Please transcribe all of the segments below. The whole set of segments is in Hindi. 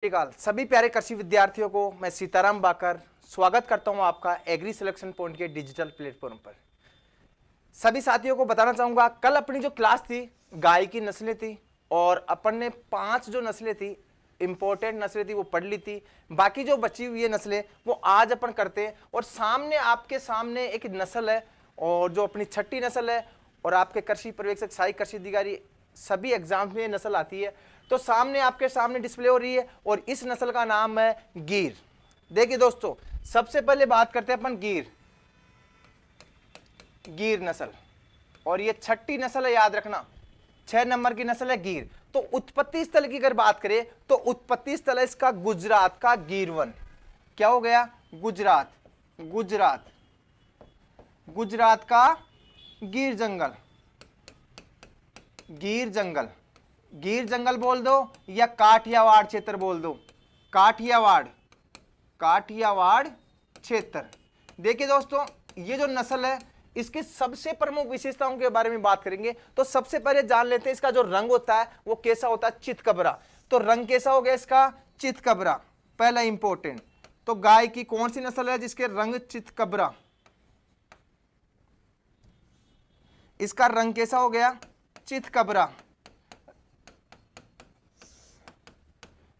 नमस्कार सभी प्यारे कृषि विद्यार्थियों को मैं सीताराम बाकर स्वागत करता हूं आपका एग्री सिलेक्शन पॉइंट के डिजिटल प्लेटफॉर्म पर। सभी साथियों को बताना चाहूंगा, कल अपनी जो क्लास थी गाय की नस्लें थी और अपन ने 5 जो नस्लें थी इंपॉर्टेंट नस्लें थी वो पढ़ ली थी। बाकी जो बची हुई है नस्लें वो आज अपन करते हैं। और सामने आपके सामने एक नस्ल है और जो अपनी छठी नस्ल है और आपके कृषि पर्यवेक्षक सहायक कृषि अधिकारी सभी एग्जाम्स में ये नस्ल आती है। तो सामने आपके सामने डिस्प्ले हो रही है और इस नस्ल का नाम है गिर। देखिए दोस्तों, सबसे पहले बात करते हैं अपन गिर नस्ल, और ये छठी नस्ल है, याद रखना 6 नंबर की नस्ल है गिर। तो उत्पत्ति स्थल की अगर बात करें तो उत्पत्ति स्थल है इसका गुजरात का गिरवन। क्या हो गया? गुजरात। गुजरात का गिर जंगल बोल दो या काठियावाड़ क्षेत्र बोल दो। काठियावाड़ क्षेत्र। देखिए दोस्तों, ये जो नस्ल है इसकी सबसे प्रमुख विशेषताओं के बारे में बात करेंगे। तो सबसे पहले जान लेते हैं इसका जो रंग होता है वो कैसा होता है, चितकबरा। तो रंग कैसा हो गया इसका? चितकबरा, पहला इंपॉर्टेंट। तो गाय की कौन सी नस्ल है जिसके रंग चितकबरा? इसका रंग कैसा हो गया? चितकबरा।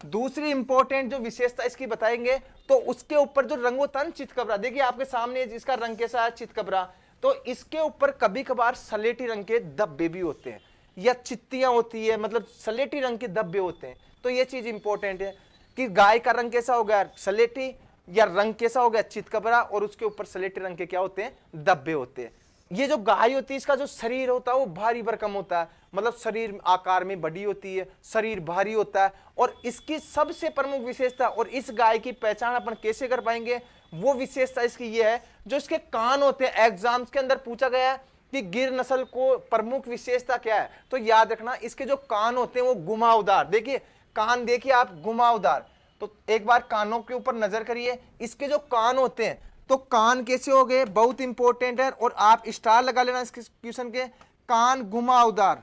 दूसरी इंपॉर्टेंट जो विशेषता इसकी बताएंगे तो उसके ऊपर जो रंग होता है ना चितकबरा, देखिए आपके सामने इसका रंग कैसा है? चितकबरा। तो इसके ऊपर कभी कभार सलेटी रंग के धब्बे भी होते हैं या चित्तियां होती है, मतलब सलेटी रंग के धब्बे होते हैं। तो ये चीज इंपॉर्टेंट है कि गाय का रंग कैसा हो गया? सलेटी, या रंग कैसा हो गया? चितकबरा, और उसके ऊपर सलेटी रंग के क्या होते हैं? धब्बे होते हैं। ये जो गाय होती है इसका जो शरीर होता है वो भारी भरकम होता है, मतलब शरीर आकार में बड़ी होती है, शरीर भारी होता है। और इसकी सबसे प्रमुख विशेषता, और इस गाय की पहचान अपन कैसे कर पाएंगे, वो विशेषता इसकी ये है जो इसके कान होते हैं। एग्जाम्स के अंदर पूछा गया है कि गिर नस्ल को प्रमुख विशेषता क्या है, तो याद रखना इसके जो कान होते हैं वो घुमावदार। देखिए कान, देखिए आप, घुमावदार। तो एक बार कानों के ऊपर नजर करिए, इसके जो कान होते हैं तो कान कैसे हो गए? बहुत इंपॉर्टेंट है, और आप स्टार लगा लेना इस क्वेश्चन के। कान घुमावदार।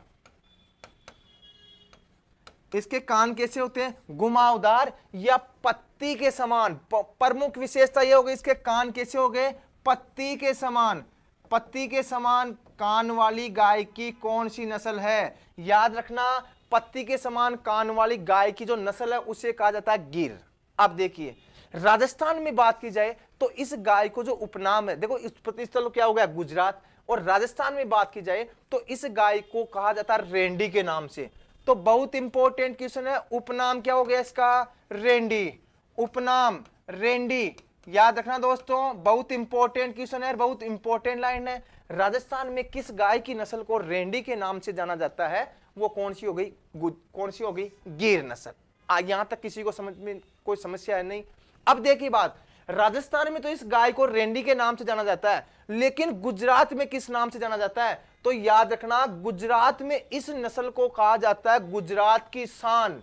इसके कान कैसे होते हैं? घुमावदार या पत्ती के समान। प्रमुख विशेषता यह हो गई, इसके कान कैसे हो गए? पत्ती के समान। पत्ती के समान कान वाली गाय की कौन सी नस्ल है? याद रखना, पत्ती के समान कान वाली गाय की जो नस्ल है उसे कहा जाता है गिर। अब देखिए राजस्थान में बात की जाए तो इस गाय को जो उपनाम है, देखो उत्पत्ति स्थल क्या हो गया? गुजरात। और राजस्थान में बात की जाए तो इस गाय को कहा जाता है रेंडी के नाम से। तो बहुत इंपॉर्टेंट क्वेश्चन है, उपनाम क्या हो गया इसका? रेंडी। उपनाम रेंडी, याद रखना दोस्तों, बहुत इंपॉर्टेंट क्वेश्चन है, बहुत इंपॉर्टेंट लाइन है। राजस्थान में किस गाय की नस्ल को रेंडी के नाम से जाना जाता है? वो कौन सी हो गई? कौन सी हो गई? गिर नस्ल। यहां तक किसी को समझ में कोई समस्या है नहीं? अब देखिए बात, राजस्थान में तो इस गाय को रेंडी के नाम से जाना जाता है, लेकिन गुजरात में किस नाम से जाना जाता है? तो याद रखना, गुजरात में इस नस्ल को कहा जाता है गुजरात की शान।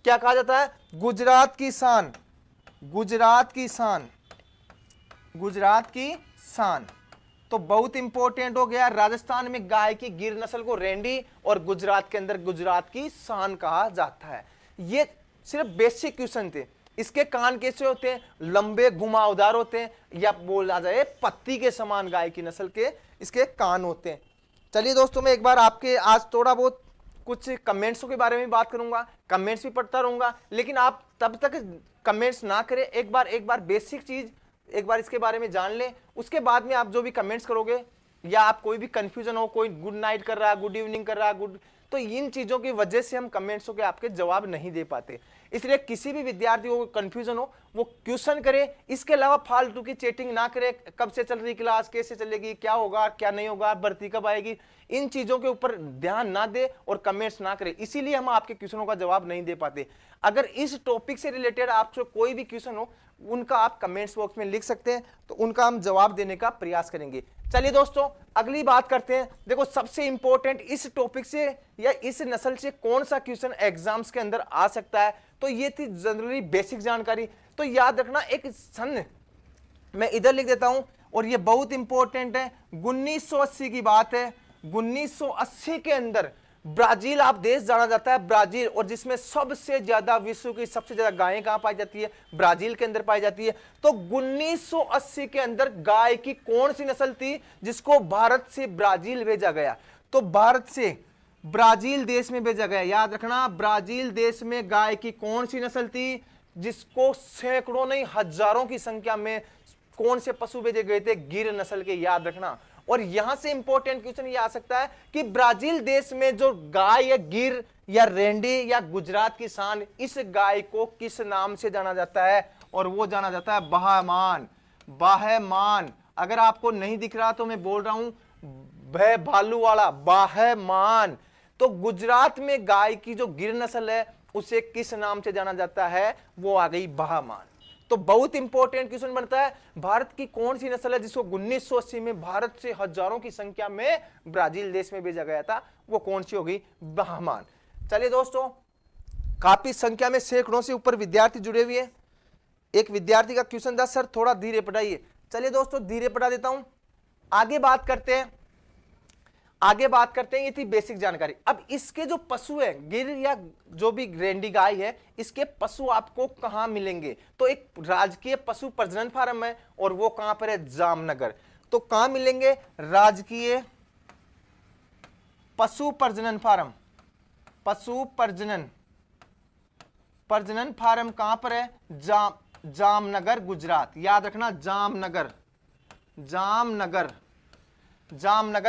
क्या कहा जाता है? गुजरात की शान। गुजरात की शान। तो बहुत इंपॉर्टेंट हो गया, राजस्थान में गाय की गिर नस्ल को रेंडी और गुजरात के अंदर गुजरात की शान कहा जाता है। ये सिर्फ बेसिक क्वेश्चन थे। इसके कान कैसे होते हैं? लंबे घुमावदार होते हैं, या बोला जाए पत्ती के समान गाय की नस्ल के इसके कान होते हैं। चलिए दोस्तों, मैं एक बार आपके आज थोड़ा बहुत कुछ कमेंट्सों के बारे में बात करूंगा, कमेंट्स भी पढ़ता रहूंगा, लेकिन आप तब तक कमेंट्स ना करें। एक बार बेसिक चीज एक बार इसके बारे में जान लें, उसके बाद में आप जो भी कमेंट्स करोगे, या आप कोई भी कंफ्यूजन हो, कोई गुड नाइट कर रहा है, गुड इवनिंग कर रहा है, तो इन चीजों की वजह से हम कमेंट्सों के आपके जवाब नहीं दे पाते। इसलिए किसी भी विद्यार्थी को कंफ्यूजन हो वो क्वेश्चन करे, इसके अलावा फालतू की चैटिंग ना करे। कब से चल रही क्लास, कैसे चलेगी, क्या होगा, क्या नहीं होगा, भर्ती कब आएगी, इन चीजों के ऊपर ध्यान ना दे और कमेंट्स ना करे। इसीलिए हम आपके क्वेश्चनों का जवाब नहीं दे पाते। अगर इस टॉपिक से रिलेटेड आपसे कोई भी क्वेश्चन हो, उनका आप कमेंट्स बॉक्स में लिख सकते हैं, तो उनका हम जवाब देने का प्रयास करेंगे। चलिए दोस्तों, अगली बात करते हैं। देखो सबसे इंपॉर्टेंट, इस टॉपिक से या इस नस्ल से कौन सा क्वेश्चन एग्जाम्स के अंदर आ सकता है, तो ये थी जनरली बेसिक जानकारी। तो याद रखना, एक सन मैं इधर लिख देता हूं, और ये बहुत इंपॉर्टेंट है, 1980 की बात है। 1980 के अंदर ब्राजील आप देश जाना जाता है, ब्राजील, और जिसमें सबसे ज्यादा, विश्व की सबसे ज्यादा गायें कहां पाई जाती है? ब्राजील के अंदर पाई जाती है। तो 1980 के अंदर गाय की कौन सी नस्ल थी जिसको भारत से ब्राजील भेजा गया? तो भारत से ब्राजील देश में भेजा गया। याद रखना, ब्राजील देश में गाय की कौन सी नस्ल थी जिसको सैकड़ों नहीं हजारों की संख्या में कौन से पशु भेजे गए थे? गिर नस्ल के। याद रखना। और यहां से इंपॉर्टेंट क्वेश्चन ये आ सकता है कि ब्राजील देश में जो गाय या गिर या रेंडी या गुजरात की सांड, इस गाय को किस नाम से जाना जाता है? और वो जाना जाता है बाहमान। बाहमान। अगर आपको नहीं दिख रहा तो मैं बोल रहा हूं, भय भालू वाला बाहमान। तो गुजरात में गाय की जो गिर नस्ल है उसे किस नाम से जाना जाता है? वो आ गई बाहमान। तो बहुत इंपॉर्टेंट क्वेश्चन बनता है, भारत की कौन सी नस्ल है जिसको 1980 में भारत से हजारों की संख्या में ब्राजील देश में भेजा गया था? वो कौन सी होगी? बाहमान। चलिए दोस्तों, काफी संख्या में सैकड़ों से ऊपर विद्यार्थी जुड़े हुए हैं। एक विद्यार्थी का क्वेश्चन था, सर थोड़ा धीरे पढ़ाइए। चलिए दोस्तों, धीरे पढ़ा देता हूं। आगे बात करते हैं, ये थी बेसिक जानकारी। अब इसके जो पशु है, गिर या जो भी रेंडी गाय है, इसके पशु आपको कहां मिलेंगे? तो एक राजकीय पशु प्रजनन फार्म है और वो कहां पर है? जामनगर। तो कहां मिलेंगे? राजकीय पशु प्रजनन फार्म। पशु प्रजनन फार्म कहां पर है? जामनगर, गुजरात। याद रखना, जामनगर।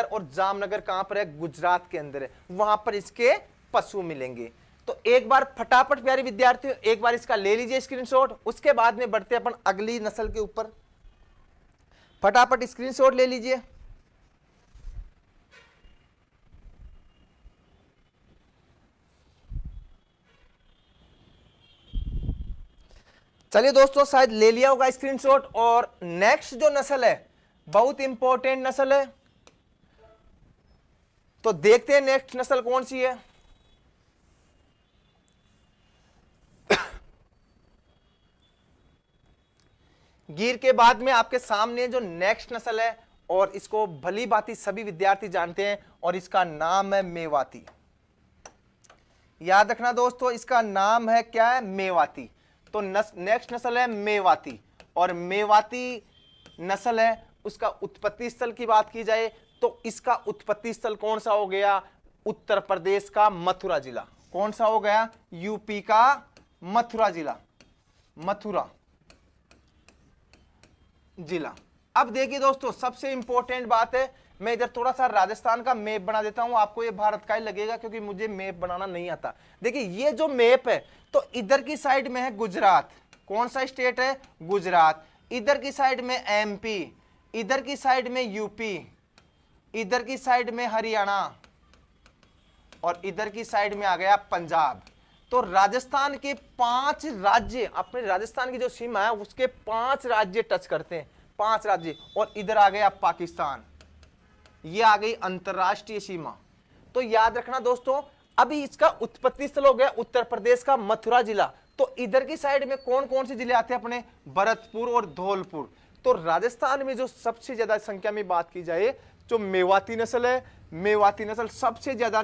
और जामनगर कहां पर है? गुजरात के अंदर है। वहां पर इसके पशु मिलेंगे। तो एक बार फटाफट प्यारे विद्यार्थियों, एक बार इसका ले लीजिए स्क्रीनशॉट। उसके बाद में बढ़ते अपन अगली नस्ल के ऊपर। फटाफट स्क्रीनशॉट ले लीजिए। चलिए दोस्तों, शायद ले लिया होगा स्क्रीनशॉट। और नेक्स्ट जो नस्ल है, बहुत इंपॉर्टेंट नस्ल है, तो देखते हैं नेक्स्ट नस्ल कौन सी है। गिर के बाद में आपके सामने जो नेक्स्ट नस्ल है, और इसको भली भांति सभी विद्यार्थी जानते हैं, और इसका नाम है मेवाती। याद रखना दोस्तों, इसका नाम है क्या है? मेवाती। तो नेक्स्ट नस्ल है मेवाती। और मेवाती नस्ल है, उसका उत्पत्ति स्थल की बात की जाए तो इसका उत्पत्ति स्थल कौन सा हो गया? उत्तर प्रदेश का मथुरा जिला। कौन सा हो गया? यूपी का मथुरा जिला। मथुरा जिला। अब देखिए दोस्तों, सबसे इंपॉर्टेंट बात है, मैं इधर थोड़ा सा राजस्थान का मैप बना देता हूं। आपको ये भारत का ही लगेगा क्योंकि मुझे मैप बनाना नहीं आता। देखिए ये जो मैप है, तो इधर की साइड में है गुजरात। कौन सा स्टेट है? गुजरात। इधर की साइड में एमपी, इधर की साइड में यूपी, इधर की साइड में हरियाणा, और इधर की साइड में आ गया पंजाब। तो राजस्थान के 5 राज्य, अपने राजस्थान की जो सीमा है उसके 5 राज्य टच करते हैं, 5 राज्य। और इधर आ गया पाकिस्तान, ये आ गई अंतरराष्ट्रीय सीमा। तो याद रखना दोस्तों, अभी इसका उत्पत्ति स्थल हो गया उत्तर प्रदेश का मथुरा जिला। तो इधर की साइड में कौन कौन से जिले आते हैं अपने? भरतपुर और धौलपुर। तो राजस्थान में जो सबसे ज्यादा संख्या में बात की जाए, जो मेवाती नस्ल है, मेवाती नस्ल सबसे ज्यादा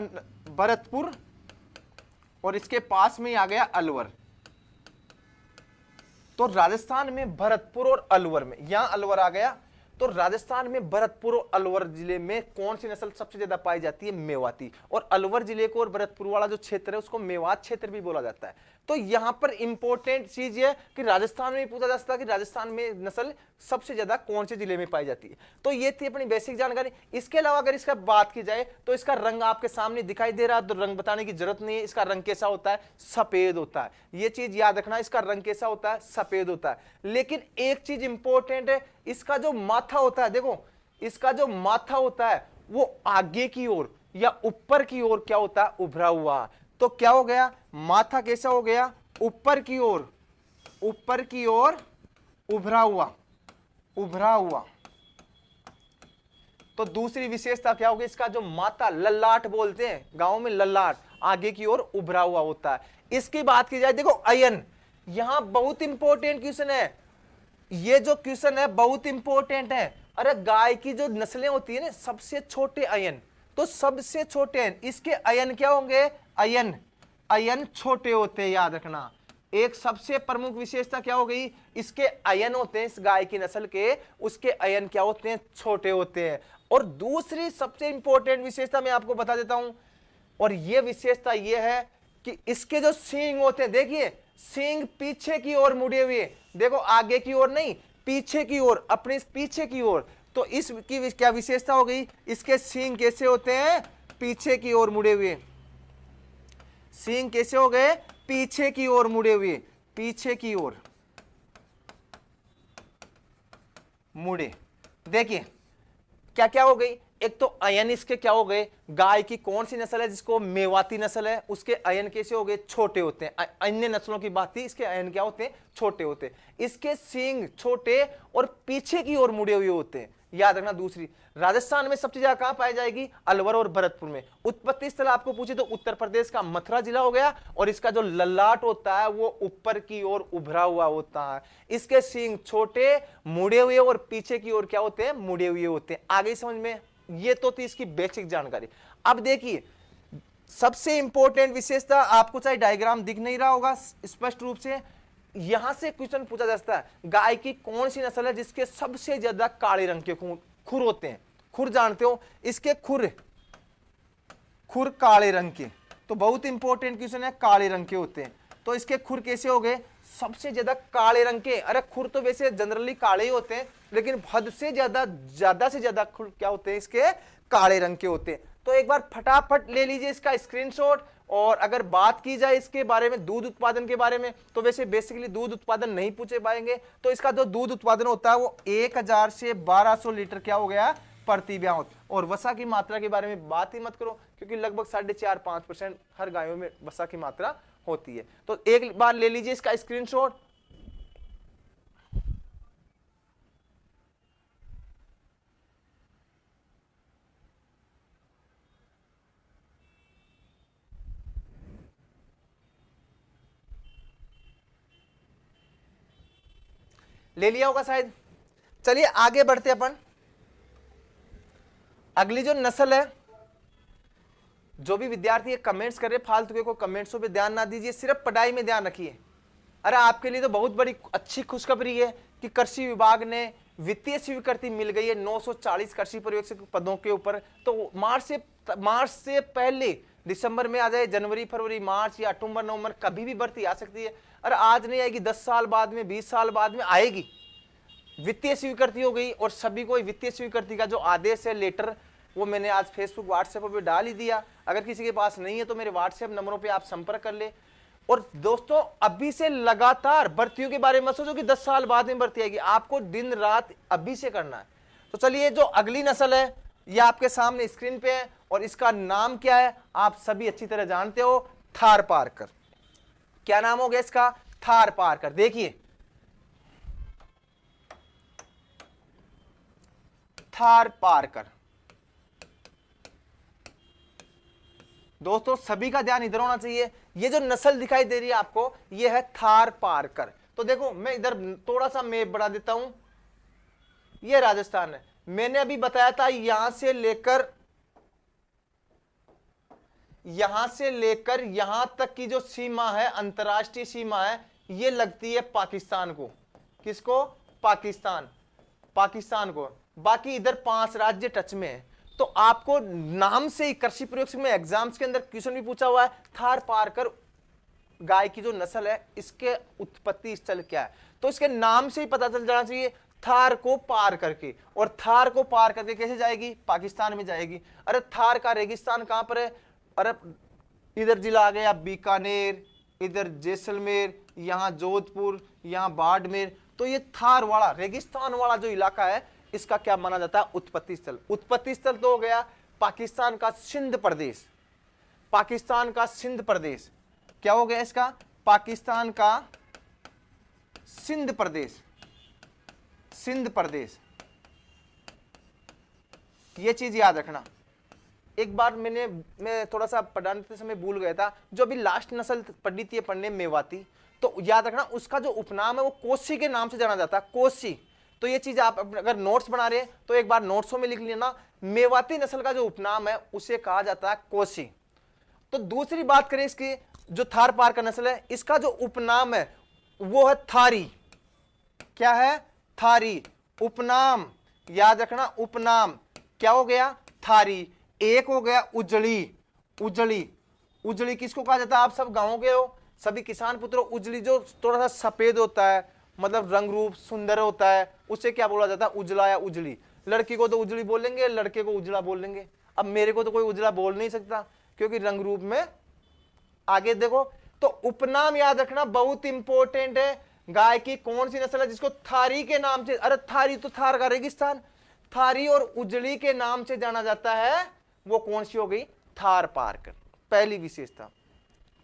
भरतपुर, और इसके पास में आ गया अलवर। तो राजस्थान में भरतपुर और अलवर में, यहां अलवर आ गया। तो राजस्थान में भरतपुर और अलवर जिले में कौन सी नस्ल सबसे ज्यादा पाई जाती है? मेवाती। और अलवर जिले को और भरतपुर वाला जो क्षेत्र है उसको मेवात क्षेत्र भी बोला जाता है। तो यहां पर इंपॉर्टेंट चीज है कि राजस्थान में पूछा जा सकता है कि राजस्थान में नस्ल सबसे ज्यादा कौन से जिले में पाई जाती है। तो ये थी अपनी बेसिक जानकारी। इसके अलावा अगर इसका बात की जाए तो इसका रंग आपके सामने दिखाई दे रहा है, तो रंग बताने की जरूरत नहीं है। इसका रंग कैसा होता है? सफेद होता है। ये चीज याद रखना, इसका रंग कैसा होता है? सफेद होता है। लेकिन एक चीज इंपॉर्टेंट है, इसका जो माथा होता है, देखो इसका जो माथा होता है वो आगे की ओर या ऊपर की ओर क्या होता है? उभरा हुआ। तो क्या हो गया? माथा कैसा हो गया? ऊपर की ओर, ऊपर की ओर उभरा हुआ, उभरा हुआ। तो दूसरी विशेषता क्या होगी? इसका जो माथा, ललाट बोलते हैं गांव में, ललाट आगे की ओर उभरा हुआ होता है। इसकी बात की जाए, देखो अयन, यहां बहुत इंपॉर्टेंट क्वेश्चन है। ये जो क्वेश्चन है बहुत इंपॉर्टेंट है। अरे गाय की जो नस्लें होती है ना, सबसे छोटे अयन, तो तो सबसे छोटे हैं, इसके अयन क्या होंगे, अयन, अयन छोटे होते हैं, याद रखना। एक सबसे प्रमुख विशेषता क्या हो गई, इसके अयन होते हैं, इस गाय की नस्ल के, उसके अयन क्या होते हैं, छोटे होते हैं। और दूसरी सबसे इंपॉर्टेंट विशेषता मैं आपको बता देता हूं, और यह विशेषता यह है कि इसके जो सींग होते हैं, देखिए सींग पीछे की ओर मुड़े हुए, देखो आगे की ओर नहीं, पीछे की ओर, अपने पीछे की ओर। तो इसकी क्या विशेषता हो गई, इसके सींग कैसे होते हैं, पीछे की ओर मुड़े हुए। सींग कैसे हो गए, पीछे की ओर मुड़े हुए, पीछे की ओर मुड़े। देखिए क्या क्या हो गई, एक तो अयन इसके क्या हो गए, गाय की कौन सी नस्ल है जिसको मेवाती नस्ल है, उसके अयन कैसे हो गए, छोटे होते हैं। अन्य नस्लों की बात थी, इसके अयन क्या होते हैं, छोटे होते हैं। इसके सींग छोटे और पीछे की ओर मुड़े हुए होते हैं, याद रखना। दूसरी, राजस्थान में सबसे ज्यादा कहां पाई जाएगी, अलवर और भरतपुर में। उत्पत्ति स्थल आपको पूछे तो उत्तर प्रदेश का मथुरा जिला हो गया, और इसका जो ललाट होता है वो ऊपर की ओर उभरा हुआ होता है। इसके सींग छोटे, मुड़े हुए, और पीछे की ओर क्या होते हैं, मुड़े हुए होते हैं। आगे समझ में, ये तो थी इसकी बेसिक जानकारी। अब देखिए सबसे इंपॉर्टेंट विशेषता, आपको चाहे डायग्राम दिख नहीं रहा होगा स्पष्ट रूप से, यहां से क्वेश्चन पूछा जा सकता है, गाय की कौन सी नस्ल है जिसके सबसे ज्यादा काले रंग के खुर होते हैं। खुर जानते हो, इसके खुर काले रंग के, तो बहुत इंपॉर्टेंट क्वेश्चन है, काले रंग के होते हैं। तो इसके खुर कैसे हो गए, सबसे ज्यादा काले रंग के। अरे खुर तो वैसे जनरली काले ही होते हैं, लेकिन हद से ज्यादा खुर क्या होते हैं, इसके काले रंग के होते हैं। तो एक बार फटाफट ले लीजिए इसका स्क्रीनशॉट। और अगर बात की जाए इसके बारे में, दूध उत्पादन के बारे में, तो वैसे बेसिकली दूध उत्पादन नहीं पूछे पाएंगे। तो इसका जो दूध उत्पादन होता है वो 1000 से 1200 लीटर क्या हो गया, प्रति ब्याह। और वसा की मात्रा के बारे में बात ही मत करो, क्योंकि लगभग 4.5-5% हर गायों में वसा की मात्रा होती है। तो एक बार ले लीजिए इसका स्क्रीनशॉट। ले लिया होगा शायद। चलिए आगे बढ़ते अपन। अगली जो नस्ल है, जो भी विद्यार्थी कमेंट्स कर रहे फालतू के को कमेंट्सों पे ध्यान ना दीजिए, सिर्फ पढ़ाई में ध्यान रखिए। अरे आपके लिए तो बहुत बड़ी अच्छी खुशखबरी है कि कृषि विभाग ने वित्तीय स्वीकृति मिल गई है 940 कृषि पर्यवेक्षक पदों के ऊपर। तो मार्च से पहले, दिसंबर में आ जाए, जनवरी फरवरी मार्च या अक्टूबर नवंबर, कभी भी भर्ती आ सकती है। अरे आज नहीं आएगी, 10 साल बाद में, 20 साल बाद में आएगी। वित्तीय स्वीकृति हो गई, और सभी को वित्तीय स्वीकृति का जो आदेश है, लेटर, वो मैंने आज फेसबुक व्हाट्सएप पे डाल ही दिया। अगर किसी के पास नहीं है तो मेरे व्हाट्सएप नंबरों पे आप संपर्क कर ले। और दोस्तों अभी से लगातार भर्तियों के बारे में मत सोचो कि 10 साल बाद में भर्ती आएगी, आपको दिन रात अभी से करना है। तो चलिए जो अगली नस्ल है, ये आपके सामने स्क्रीन पे है, और इसका नाम क्या है आप सभी अच्छी तरह जानते हो, थार पारकर। क्या नाम हो गया इसका, थार पारकर। देखिए थार पारकर, दोस्तों सभी का ध्यान इधर होना चाहिए। ये जो नस्ल दिखाई दे रही है आपको, ये है थार पारकर। तो देखो मैं इधर थोड़ा सा मैप बढ़ा देता हूं, ये राजस्थान है। मैंने अभी बताया था यहां से लेकर यहां तक की जो सीमा है, अंतरराष्ट्रीय सीमा है, ये लगती है पाकिस्तान को। किसको, पाकिस्तान को। बाकी इधर 5 राज्य टच में है। तो आपको नाम से ही कृषि प्रयोग में एग्जाम्स के अंदर क्वेश्चन भी पूछा हुआ है, थार पारकर गाय की जो नस्ल है, इसके उत्पत्ति स्थल क्या है। तो इसके नाम से ही पता चल जाना चाहिए, थार को पार करके। और थार को पार करके कैसे जाएगी, पाकिस्तान में जाएगी। अरे थार का रेगिस्तान कहां पर है, अरे इधर जिला आ गया बीकानेर, इधर जैसलमेर, यहां जोधपुर, यहां बाड़मेर। तो ये थार वाला, रेगिस्तान वाला जो इलाका है, इसका क्या माना जाता है, उत्पत्ति स्थल। उत्पत्ति स्थल तो हो गया पाकिस्तान का सिंध प्रदेश। पाकिस्तान का सिंध प्रदेश क्या हो गया इसका, पाकिस्तान का सिंध प्रदेश। ये चीज याद रखना। एक बार मैं थोड़ा सा पढ़ाते समय भूल गया था, जो अभी लास्ट नस्ल पढ़ी थी पढ़ने, मेवाती। तो याद रखना उसका जो उपनाम है वो कोसी के नाम से जाना जाता है। तो ये चीज आप अगर नोट्स बना रहे हैं तो एक बार नोट्सों में लिख लेना। मेवाती नस्ल का जो उपनाम है उसे कहा जाता है कोसी। तो दूसरी बात करें इसकी, जो थार पारकर नस्ल है इसका जो उपनाम है वो है थारी। क्या है? थारी। उपनाम याद रखना, उपनाम क्या हो गया? थारी। एक हो गया उजड़ी। उजड़ी, उजड़ी किसको कहा जाता है? आप सब गांव के हो, सभी किसान पुत्रों। उजड़ी जो थोड़ा सा सफेद होता है, मतलब रंग रूप सुंदर होता है, उसे क्या बोला जाता है? उजला या उजड़ी। लड़की को तो उजड़ी बोलेंगे, लड़के को उजला बोलेंगे। अब मेरे को तो कोई उजला बोल नहीं सकता क्योंकि रंग रूप में आगे देखो। तो उपनाम याद रखना बहुत इंपॉर्टेंट है। गाय की कौन सी नस्ल है जिसको थारी के नाम से, अरे थारी तो थार का रेगिस्तान, थारी और उजड़ी के नाम से जाना जाता है, वो कौन सी हो गई? थार पारकर, पहली विशेषता।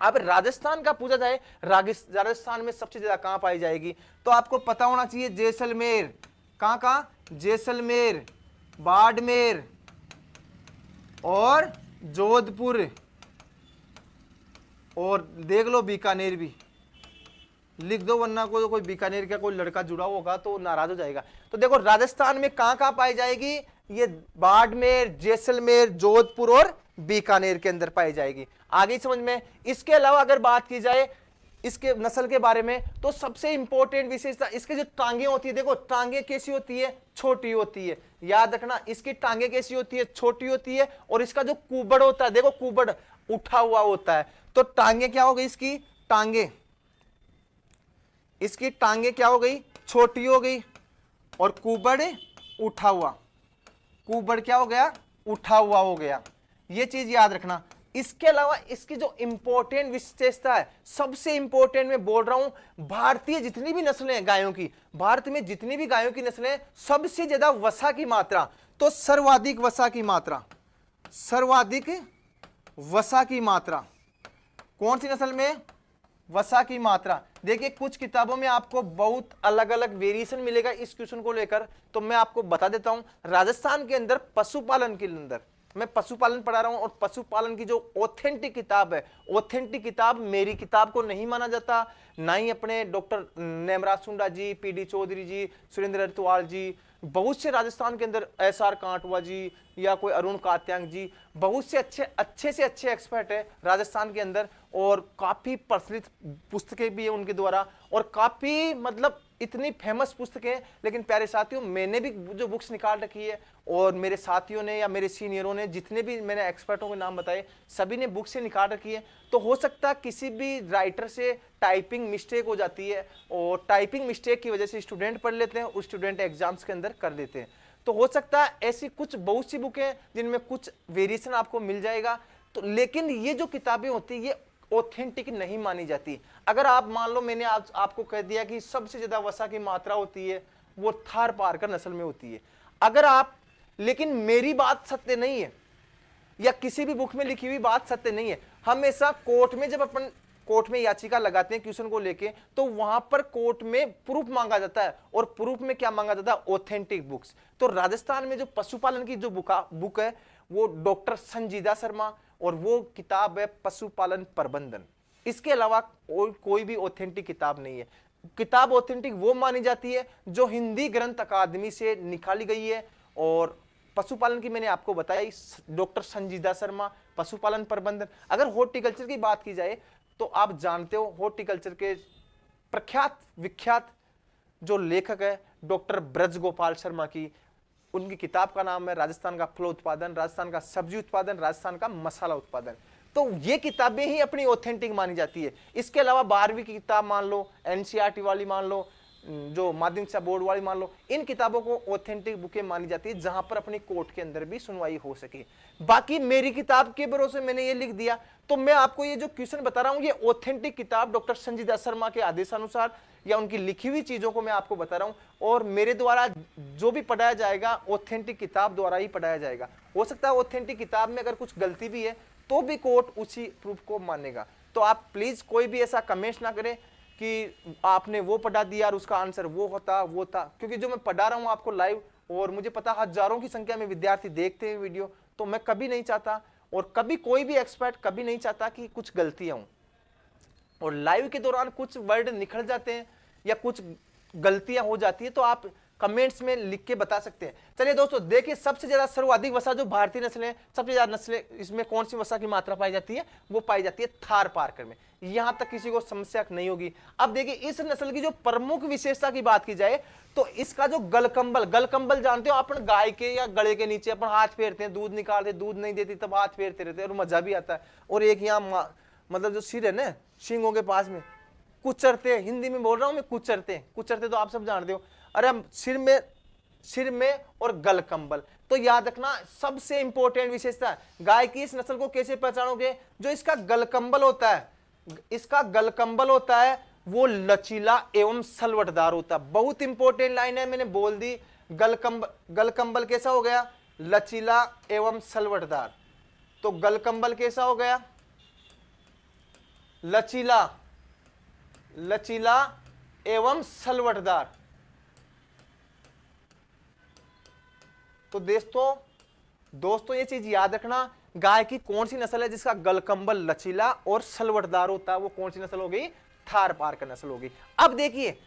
अब राजस्थान का पूछा जाए, राजस्थान में सबसे ज्यादा कहां पाई जाएगी, तो आपको पता होना चाहिए जैसलमेर। कहां कहां? जैसलमेर, बाड़मेर और जोधपुर, और देख लो बीकानेर भी लिख दो, वरना कोई बीकानेर का कोई लड़का जुड़ा होगा तो नाराज हो जाएगा। तो देखो राजस्थान में कहां कहां पाई जाएगी? ये बाड़मेर, जैसलमेर, जोधपुर और बीकानेर के अंदर पाई जाएगी। आगे समझ में। इसके अलावा अगर बात की जाए इसके नस्ल के बारे में, तो सबसे इंपॉर्टेंट विशेषता इसके जो टांगे होती है, देखो टांगे कैसी होती है? छोटी होती है। याद रखना, इसकी टांगे कैसी होती है? छोटी होती है। और इसका जो कुबड़ होता है, देखो कुबड़ उठा हुआ होता है। तो टांगे क्या हो गई? इसकी टांगे, इसकी टांगे क्या हो गई? छोटी हो गई। और कुबड़ उठा हुआ, कुबड़ क्या हो गया? उठा हुआ हो गया। ये चीज याद रखना। इसके अलावा इसकी जो इंपॉर्टेंट विशेषता है, सबसे इंपॉर्टेंट मैं बोल रहा हूं, भारतीय जितनी भी नस्लें हैं गायों की, भारत में जितनी भी गायों की नस्लें हैं, सबसे ज्यादा वसा की मात्रा, तो सर्वाधिक वसा की मात्रा, सर्वाधिक वसा की मात्रा कौन सी नस्ल में? वसा की मात्रा। देखिए कुछ किताबों में आपको बहुत अलग अलग वेरिएशन मिलेगा इस क्वेश्चन को लेकर, तो मैं आपको बता देता हूं। राजस्थान के अंदर पशुपालन के अंदर मैं पशुपालन पढ़ा रहा हूं, और पशुपालन की जो ऑथेंटिक किताब है, ऑथेंटिक किताब मेरी किताब को नहीं माना जाता, ना ही अपने डॉक्टर नेमराज सुंडा जी, पीडी चौधरी जी, सुरेंद्र रतवाल जी, बहुत से राजस्थान के अंदर एसआर कांटवा जी या कोई अरुण कात्यांग जी, बहुत से अच्छे एक्सपर्ट है राजस्थान के अंदर, और काफी प्रचलित पुस्तकें भी है उनके द्वारा, और काफी मतलब इतनी फेमस पुस्तकें। लेकिन प्यारे साथियों, मैंने भी जो बुक्स निकाल रखी है, और मेरे साथियों ने या मेरे सीनियरों ने, जितने भी मैंने एक्सपर्टों के नाम बताए, सभी ने बुक से निकाल रखी है। तो हो सकता है किसी भी राइटर से टाइपिंग मिस्टेक हो जाती है, और टाइपिंग मिस्टेक की वजह से स्टूडेंट पढ़ लेते हैं और स्टूडेंट एग्जाम्स के अंदर कर देते हैं। तो हो सकता है ऐसी कुछ बहुत सी बुकें जिनमें कुछ वेरिएशन आपको मिल जाएगा। तो लेकिन ये जो किताबें होती है ये ऑथेंटिक नहीं मानी जाती। अगर आप मान लो मैंने आपको कह दिया कि सबसे ज्यादा वसा की मात्रा होती है वो थार पारकर नस्ल में होती है, अगर आप, लेकिन मेरी बात सत्य नहीं है या किसी भी बुक में लिखी हुई बात सत्य नहीं है। हमेशा कोर्ट में जब अपन कोर्ट में याचिका लगाते हैं क्वेश्चन को लेके, तो वहां पर कोर्ट में प्रूफ मांगा जाता है, और प्रूफ में क्या मांगा जाता है? Authentic books. तो राजस्थान में जो पशुपालन की जो बुक है वो डॉक्टर संजीदा शर्मा, और वो किताब है पशुपालन प्रबंधन। इसके अलावा कोई भी ऑथेंटिक किताब नहीं है। किताब ऑथेंटिक वो मानी जाती है जो हिंदी ग्रंथ अकादमी से निकाली गई है, और पशुपालन की मैंने आपको बताई डॉक्टर संजीदा शर्मा, पशुपालन प्रबंधन। अगर हॉर्टिकल्चर की बात की जाए तो आप जानते हो हॉर्टिकल्चर के प्रख्यात विख्यात जो लेखक है डॉक्टर ब्रज गोपाल शर्मा की, उनकी किताब का नाम है राजस्थान का फल उत्पादन, राजस्थान का सब्जी उत्पादन, राजस्थान का मसाला उत्पादन। तो ये किताबें ही अपनी ऑथेंटिक मानी जाती है। इसके अलावा 12वीं की किताब मान लो, एनसीईआरटी वाली मान लो, जो माध्यमिक शिक्षा बोर्ड वाली मान लो, इन किताबों को ऑथेंटिक बुकें मानी जाती है जहां पर अपनी कोर्ट के अंदर भी सुनवाई हो सके। बाकी मेरी किताब के भरोसे मैंने ये लिख दिया, तो मैं आपको ये जो क्वेश्चन बता रहा हूं ये ऑथेंटिक किताब डॉक्टर संजीदा शर्मा के आदेशानुसार या उनकी लिखी हुई चीजों को मैं आपको बता रहा हूं, और मेरे द्वारा जो भी पढ़ाया जाएगा ऑथेंटिक किताब द्वारा ही पढ़ाया जाएगा। हो सकता है ऑथेंटिक किताब में अगर कुछ गलती भी है तो भी कोर्ट उसी प्रूफ को मानेगा। तो आप प्लीज कोई भी ऐसा कमेंट ना करें कि आपने वो पढ़ा दिया और उसका आंसर वो था, क्योंकि जो मैं पढ़ा रहा हूं आपको लाइव, और मुझे पता हजारों की संख्या में विद्यार्थी देखते हैं वीडियो, तो मैं कभी नहीं चाहता, और कभी कोई भी एक्सपर्ट कभी नहीं चाहता कि कुछ गलतियां हों, और लाइव के दौरान कुछ वर्ड निखर जाते हैं या कुछ गलतियां हो जाती है, तो आप कमेंट्स में लिख के बता सकते हैं। चलिए दोस्तों देखिए, सबसे ज्यादा सर्वाधिक वसा जो भारतीय नस्लें, सबसे ज्यादा नस्लें, इसमें कौन सी वसा की मात्रा पाई जाती है? वो पाई जाती है थार पारकर में। यहां तक किसी को समस्या नहीं होगी। अब देखिए, इस नस्ल की जो प्रमुख विशेषता की बात की जाए तो इसका जो गलकंबल, गलकंबल जानते हो अपन, गाय के या गले के नीचे अपन हाथ फेरते हैं, दूध निकालते, दूध नहीं देती तब हाथ फेरते रहते हैं और मजा भी आता है। और एक यहाँ मतलब जो सिर है ना, सींगों के पास में कुचरते, हिंदी में बोल रहा हूं मैं, कुचरते, कुचरते तो आप सब जानते हो। अरे सिर में और गलकंबल। तो याद रखना, सबसे इंपॉर्टेंट विशेषता गाय की इस नस्ल को कैसे पहचानोगे? जो इसका गलकंबल होता है, इसका गलकंबल होता है वो लचीला एवं सलवटदार होता है। बहुत इंपॉर्टेंट लाइन है, मैंने बोल दी। गलकंबल कैसा हो गया? लचीला एवं सलवटदार। तो गलकंबल कैसा हो गया? लचीला एवं सलवटदार। तो दोस्तों ये चीज याद रखना, गाय की कौन सी नस्ल है जिसका गलकंबल लचीला और सलवटदार होता है? वो कौन सी नस्ल हो गई? थार पारकर नस्ल होगी। अब देखिए,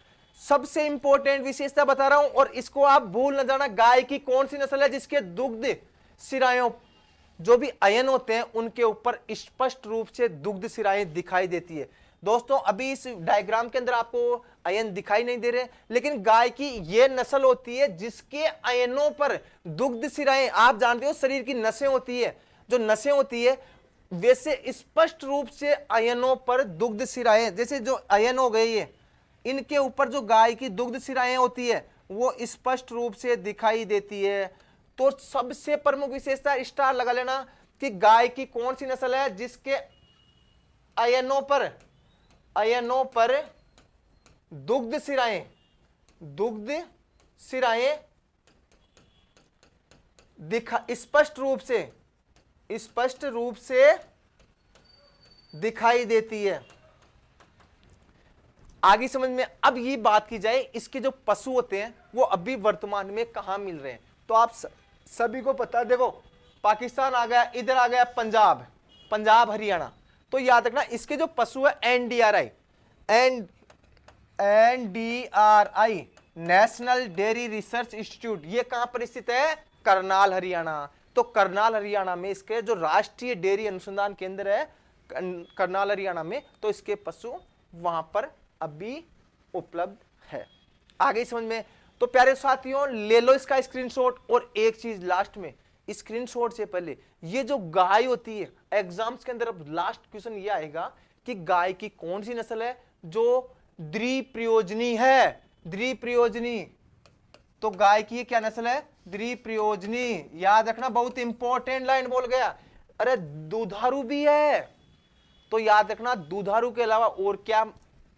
सबसे इंपॉर्टेंट विशेषता बता रहा हूं और इसको आप भूल न जाना। गाय की कौन सी नस्ल है जिसके दुग्ध सिरायों, जो भी अयन होते हैं उनके ऊपर स्पष्ट रूप से दुग्ध सिराएं दिखाई देती है? दोस्तों अभी इस डायग्राम के अंदर आपको अयन दिखाई नहीं दे रहे, लेकिन गाय की यह नस्ल होती है जिसके अयनों पर दुग्ध सिराएं, आप जानते हो शरीर की नसें होती है, जो नसें होती है वैसे स्पष्ट रूप से अयनों पर दुग्ध सिराएं, जैसे जो अयन हो गए ये, इनके ऊपर जो गाय की दुग्ध सिराएं होती है वो स्पष्ट रूप से दिखाई देती है। तो सबसे प्रमुख विशेषता स्टार लगा लेना कि गाय की कौन सी नस्ल है जिसके अयनों पर दुग्ध सिराएं स्पष्ट रूप से दिखाई देती है। आगे समझ में। अब ये बात की जाए, इसके जो पशु होते हैं वो अभी वर्तमान में कहां मिल रहे हैं? तो आप सभी को पता, देखो पाकिस्तान आ गया, इधर आ गया पंजाब हरियाणा। तो याद रखना, इसके जो पशु है NDRI national dairy research institute, ये कहां पर स्थित है? करनाल हरियाणा। तो करनाल हरियाणा में इसके जो राष्ट्रीय डेयरी अनुसंधान केंद्र है करनाल हरियाणा में, तो इसके पशु वहां पर अभी उपलब्ध है। आगे समझ में। तो प्यारे साथियों, ले लो इसका स्क्रीनशॉट। और एक चीज लास्ट में, स्क्रीनशॉट से पहले, ये जो गाय होती है, एग्जाम्स के अंदर अब लास्ट क्वेश्चन ये आएगा कि गाय की कौन सी नस्ल है जो द्विप्रयोजनी है? द्विप्रयोजनी। तो गाय की क्या नस्ल है? द्विप्रयोजनी। याद रखना, बहुत इंपॉर्टेंट लाइन बोल गया। अरे दुधारू भी है। तो याद रखना, दुधारू के अलावा और क्या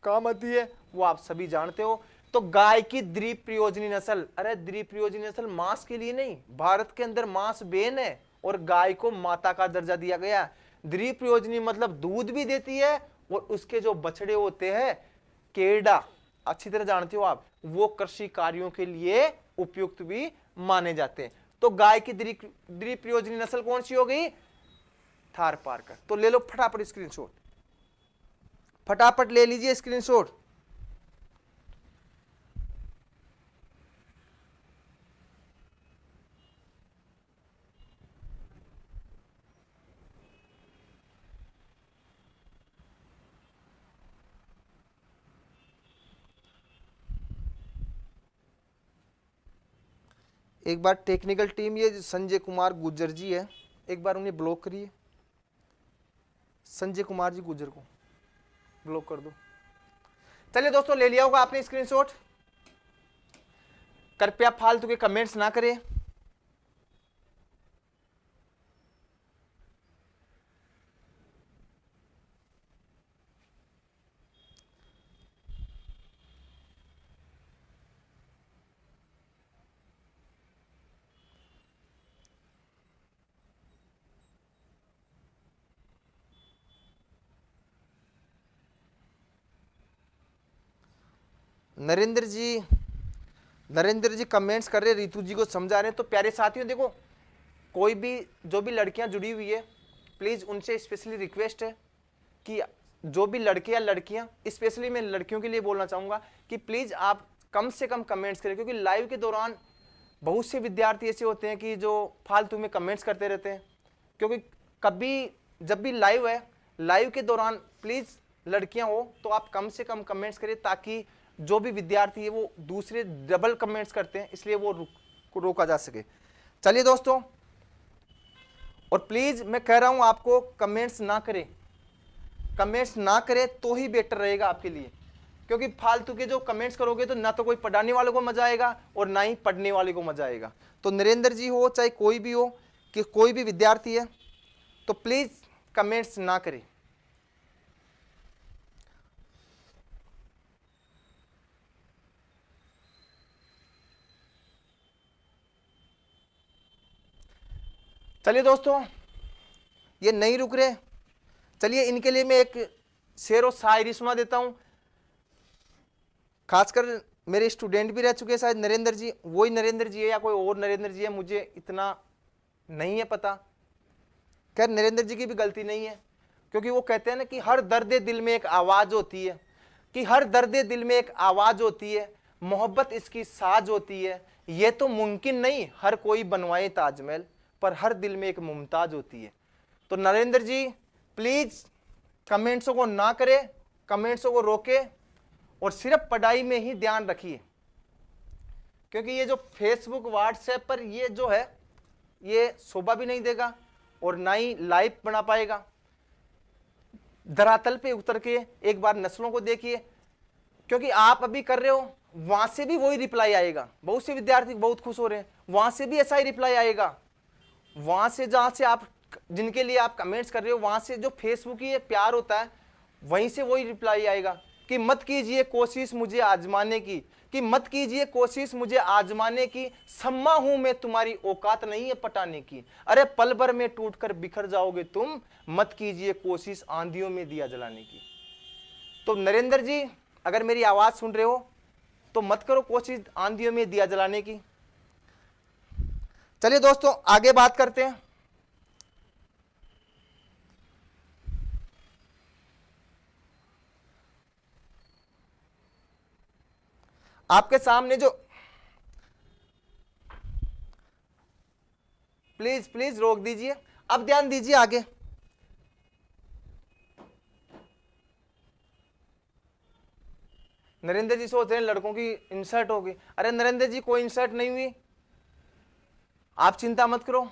काम आती है वो आप सभी जानते हो। तो गाय की द्विप्रयोजनी नस्ल, अरे द्विप्रयोजनी नस्ल मांस के लिए नहीं, भारत के अंदर मांस बेन है और गाय को माता का दर्जा दिया गया। द्विप्रयोजनी मतलब दूध भी देती है और उसके जो बछड़े होते हैं, केड़ा, अच्छी तरह जानते हो आप, वो कृषि कार्यों के लिए उपयुक्त भी माने जाते हैं। तो गाय की द्विप्रयोजनी नस्ल कौन सी हो गई? थार पारकर। तो ले लो फटाफट स्क्रीनशॉट, फटाफट ले लीजिए स्क्रीनशॉट। एक बार टेक्निकल टीम, ये संजय कुमार गुर्जर जी है, एक बार उन्हें ब्लॉक करिए। संजय कुमार जी गुर्जर को ब्लॉक कर दो। चलिए दोस्तों, ले लिया होगा आपने स्क्रीनशॉट। कृपया फालतू के कमेंट्स ना करें। नरेंद्र जी कमेंट्स कर रहे, रितु जी को समझा रहे हैं। तो प्यारे साथियों देखो, कोई भी जो भी लड़कियां जुड़ी हुई है, प्लीज उनसे स्पेशली रिक्वेस्ट है कि जो भी लड़के या लड़कियां, स्पेशली मैं लड़कियों के लिए बोलना चाहूंगा कि प्लीज आप कम से कम कमेंट्स करें, क्योंकि लाइव के दौरान बहुत से विद्यार्थी ऐसे होते हैं कि जो फालतू में कमेंट्स करते रहते हैं। क्योंकि कभी जब भी लाइव है, लाइव के दौरान प्लीज़ लड़कियां हो तो आप कम से कम कमेंट्स करें, ताकि जो भी विद्यार्थी है वो दूसरे डबल कमेंट्स करते हैं, इसलिए वो रोका जा सके। चलिए दोस्तों, और प्लीज़ मैं कह रहा हूं आपको कमेंट्स ना करें, कमेंट्स ना करें तो ही बेटर रहेगा आपके लिए, क्योंकि फालतू के जो कमेंट्स करोगे तो ना तो कोई पढ़ाने वालों को मजा आएगा और ना ही पढ़ने वाले को मजा आएगा। तो नरेंद्र जी हो चाहे कोई भी हो, कि कोई भी विद्यार्थी है, तो प्लीज़ कमेंट्स ना करें। चलिए दोस्तों, ये नहीं रुक रहे, चलिए इनके लिए मैं एक शेर और शायरी सुना देता हूं। खासकर मेरे स्टूडेंट भी रह चुके हैं शायद नरेंद्र जी, वही नरेंद्र जी है या कोई और नरेंद्र जी है, मुझे इतना नहीं है पता। खैर नरेंद्र जी की भी गलती नहीं है, क्योंकि वो कहते हैं ना कि हर दर्द दिल में एक आवाज़ होती है, कि हर दर्द दिल में एक आवाज़ होती है, मोहब्बत इसकी साज होती है। ये तो मुमकिन नहीं हर कोई बनवाए ताजमहल, पर हर दिल में एक मुमताज होती है। तो नरेंद्र जी प्लीज़ कमेंट्सों को ना करें, कमेंट्सों को रोके और सिर्फ पढ़ाई में ही ध्यान रखिए, क्योंकि ये जो फेसबुक व्हाट्सएप पर ये जो है ये शोभा भी नहीं देगा और ना ही लाइव बना पाएगा। धरातल पे उतर के एक बार नस्लों को देखिए, क्योंकि आप अभी कर रहे हो, वहां से भी वही रिप्लाई आएगा। बहुत से विद्यार्थी बहुत खुश हो रहे हैं, वहां से भी ऐसा ही रिप्लाई आएगा। वहां से जहां से आप जिनके लिए आप कमेंट्स कर रहे हो, वहां से जो फेसबुक की प्यार होता है वहीं से वही रिप्लाई आएगा कि मत कीजिए कोशिश मुझे आजमाने की, कि मत कीजिए कोशिश मुझे आजमाने की, सम्मा हूं मैं तुम्हारी औकात नहीं है पटाने की। अरे पल भर में टूटकर बिखर जाओगे तुम, मत कीजिए कोशिश आंधियों में दिया जलाने की। तो नरेंद्र जी अगर मेरी आवाज सुन रहे हो तो मत करो कोशिश आंधियों में दिया जलाने की। चलिए दोस्तों आगे बात करते हैं। आपके सामने जो प्लीज प्लीज रोक दीजिए, अब ध्यान दीजिए आगे। नरेंद्र जी सोच रहे हैं लड़कों की इंसर्ट होगी। अरे नरेंद्र जी कोई इंसर्ट नहीं हुई, आप चिंता मत करो,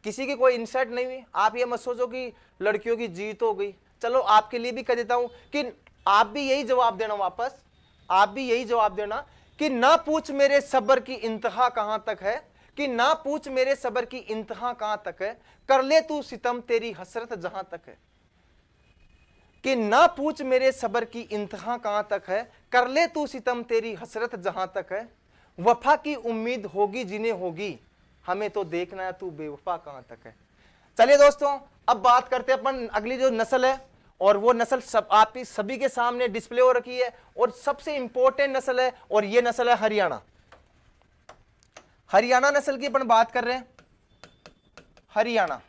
किसी की कोई इंसर्ट नहीं हुई। आप ये मत सोचो कि लड़कियों की जीत हो गई। चलो आपके लिए भी कह देता हूं कि आप भी यही जवाब देना, वापस आप भी यही जवाब देना कि ना पूछ मेरे सब्र की इंतहा कहां तक है, कि ना पूछ मेरे सब्र की इंतहा कहां तक है, कर ले तू सितम तेरी हसरत जहां तक है। कि ना पूछ मेरे सब्र की इंतहा कहां तक है, कर ले तू सितम तेरी हसरत जहां तक है। वफा की उम्मीद होगी जिन्हें होगी, हमें तो देखना है तू बेवफा कहां तक है। चलिए दोस्तों अब बात करते हैं अपन अगली जो नस्ल है, और वो नस्ल सब आप सभी के सामने डिस्प्ले हो रखी है, और सबसे इंपॉर्टेंट नस्ल है, और ये नस्ल है हरियाणा। हरियाणा नस्ल की अपन बात कर रहे हैं। हरियाणा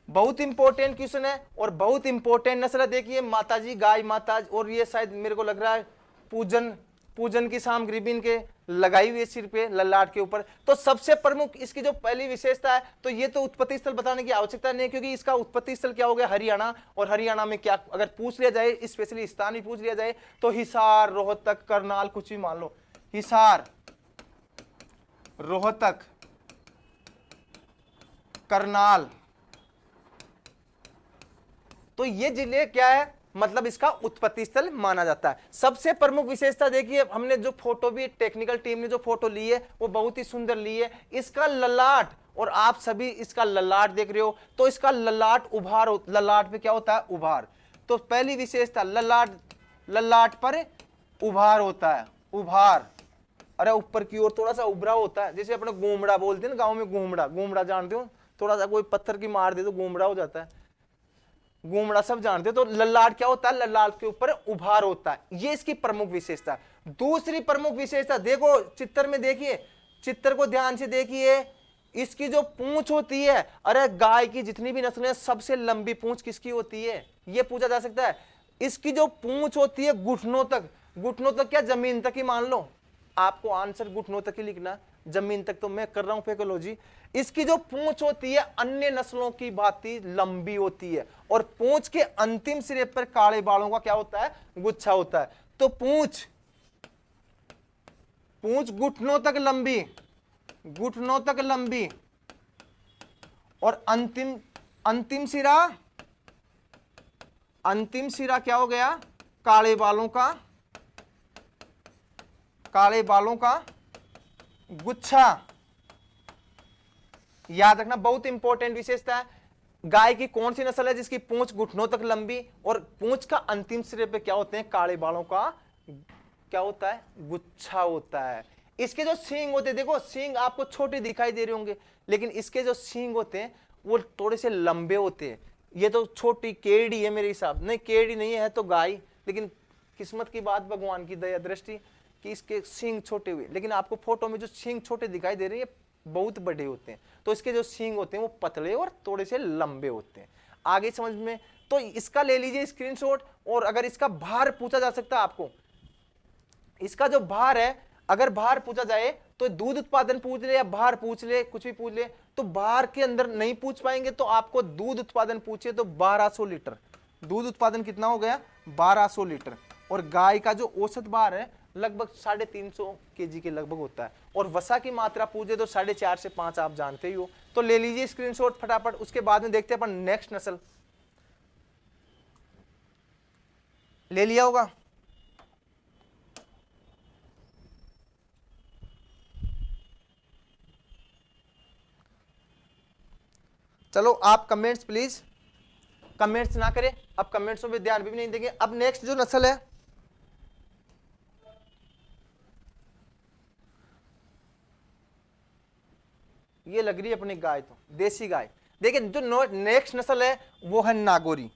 बहुत इंपॉर्टेंट क्वेश्चन है और बहुत इंपॉर्टेंट नस्ल है। देखिए माताजी गाय माता, और ये शायद मेरे को लग रहा है पूजन की सामग्री भी इनके लगाई हुई है सिर पे, ललाट के ऊपर। तो सबसे प्रमुख इसकी जो पहली विशेषता है, तो ये तो उत्पत्ति स्थल बताने की आवश्यकता नहीं है, क्योंकि इसका उत्पत्ति स्थल क्या हो गया, हरियाणा। और हरियाणा में क्या अगर पूछ लिया जाए, स्पेशली स्थान भी पूछ लिया जाए, तो हिसार, रोहतक, करनाल, कुछ भी मान लो। हिसार, रोहतक, करनाल, तो ये जिले क्या है, मतलब इसका उत्पत्ति स्थल माना जाता है। सबसे प्रमुख विशेषता देखिए, हमने जो फोटो भी टेक्निकल टीम ने जो फोटो ली है वो बहुत ही सुंदर ली है। इसका ललाट, और आप सभी इसका ललाट देख रहे हो, तो इसका ललाट उभार, ललाट पे क्या होता है, उभार। तो पहली विशेषता ललाट पर उभार होता है, उभार। अरे ऊपर की ओर थोड़ा सा उभरा होता है, जैसे अपने गोमड़ा बोलते हैं ना गाँव में, गोमड़ा जानते हो, थोड़ा सा कोई पत्थर की मार दे तो गोमड़ा हो जाता है, गोमड़ा सब जानते हो। तो ललाट क्या होता है, ललाट के ऊपर उभार होता है, ये इसकी प्रमुख विशेषता है। दूसरी प्रमुख विशेषता देखो चित्र में, देखिए चित्र को ध्यान से देखिए, इसकी जो पूंछ होती है, अरे गाय की जितनी भी नस्लें हैं सबसे लंबी पूंछ किसकी होती है, ये पूछा जा सकता है। इसकी जो पूंछ होती है घुटनों तक क्या जमीन तक ही मान लो, आपको आंसर घुटनों तक ही लिखना, जमीन तक तो मैं कर रहा हूं फेकोलॉजी। इसकी जो पूंछ होती है अन्य नस्लों की भांति लंबी होती है, और पूंछ के अंतिम सिरे पर काले बालों का क्या होता है, गुच्छा होता है। तो पूंछ घुटनों तक लंबी, और अंतिम सिरा क्या हो गया, काले बालों का गुच्छा। याद रखना, बहुत इंपॉर्टेंट विशेषता है। गाय की कौन सी नस्ल है जिसकी पूंछ घुटनों तक लंबी और पूंछ का अंतिम सिरे पे क्या होते हैं, काले बालों का क्या होता है, गुच्छा होता है। इसके जो सींग होते हैं, देखो सींग आपको छोटे दिखाई दे रहे होंगे, लेकिन इसके जो सींग होते हैं वो थोड़े से लंबे होते हैं। ये तो छोटी केड़ी है मेरे हिसाब, नहीं केड़ी नहीं है तो गाय, लेकिन किस्मत की बात, भगवान की दया दृष्टि कि इसके सींग छोटे हुए, लेकिन आपको फोटो में जो सींग छोटे दिखाई दे रहे हैं बहुत बड़े होते हैं। तो इसके जो सींग होते हैं वो पतले और थोड़े से लंबे होते हैं। आगे समझ में, तो इसका ले लीजिए स्क्रीनशॉट। और अगर इसका भार पूछा जा सकता है आपको, इसका जो भार है, अगर भार पूछा जाए तो दूध उत्पादन पूछ ले या भार पूछ ले, कुछ भी पूछ ले, तो भार के अंदर नहीं पूछ पाएंगे, तो आपको दूध उत्पादन पूछे तो 1200 लीटर दूध उत्पादन कितना हो गया, 1200 लीटर। और गाय का जो औसत भार है लगभग 350 केजी के लगभग होता है। और वसा की मात्रा पूछे तो 4.5 से 5 आप जानते ही हो। तो ले लीजिए स्क्रीनशॉट फटाफट। उसके बाद में देखते हैं अपन नेक्स्ट नस्ल, ले लिया होगा। चलो आप कमेंट्स प्लीज, कमेंट्स ना करें, अब कमेंट्स में ध्यान भी नहीं देंगे। अब नेक्स्ट जो नस्ल है, ये लग रही है अपनी गाय, तो देसी गाय। देखिए जो नेक्स्ट नस्ल है वो है नागौरी।